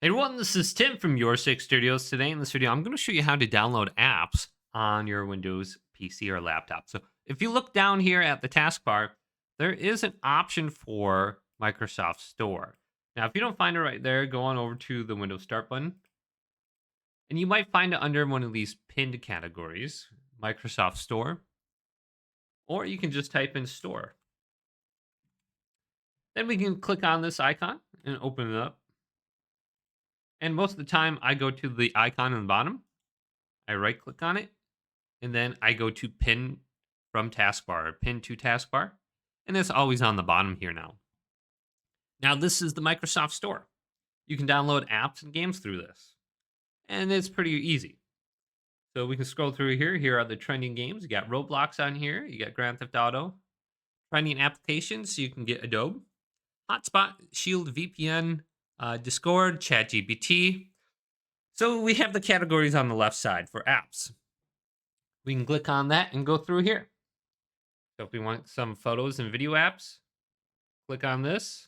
Hey everyone, this is Tim from Your Six Studios. Today in this video, I'm going to show you how to download apps on your Windows PC or laptop. So if you look down here at the taskbar, there is an option for Microsoft Store. Now, if you don't find it right there, go on over to the Windows Start button, and you might find it under one of these pinned categories, Microsoft Store, or you can just type in Store. Then we can click on this icon and open it up. And most of the time, I go to the icon on the bottom. I right click on it, and then I go to pin from taskbar or pin to taskbar. And it's always on the bottom here now. Now, this is the Microsoft Store. You can download apps and games through this. And it's pretty easy. So we can scroll through here. Here are the trending games. You got Roblox on here. You got Grand Theft Auto. Trending applications. So you can get Adobe, Hotspot, Shield VPN, Discord, ChatGPT. So we have the categories on the left side for apps. We can click on that and go through here. So if we want some photos and video apps, click on this,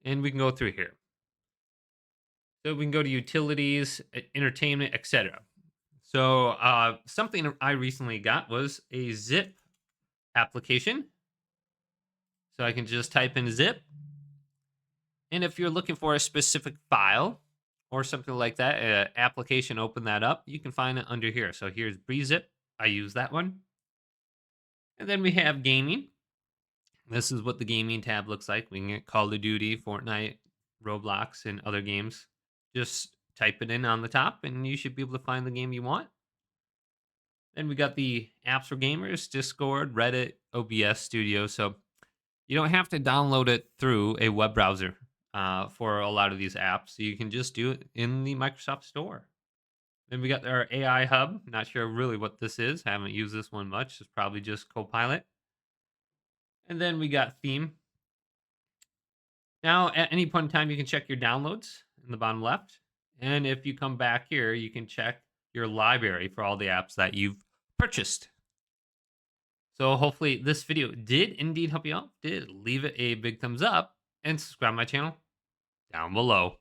and we can go through here. So we can go to utilities, entertainment, etc. So something I recently got was a zip application. So I can just type in zip. And if you're looking for a specific file or something like that, application, open that up, you can find it under here. So here's BreeZip. I use that one. And then we have gaming. This is what the gaming tab looks like. We can get Call of Duty, Fortnite, Roblox, and other games. Just type it in on the top, and you should be able to find the game you want. Then we got the apps for gamers, Discord, Reddit, OBS Studio. So you don't have to download it through a web browser for a lot of these apps. So you can just do it in the Microsoft Store. Then we got our AI Hub. Not sure really what this is. Haven't used this one much. It's probably just Copilot. And then we got Theme. Now, at any point in time, you can check your downloads in the bottom left. And if you come back here, you can check your library for all the apps that you've purchased. So hopefully this video did indeed help you out. Did leave it a big thumbs up and subscribe to my channel down below.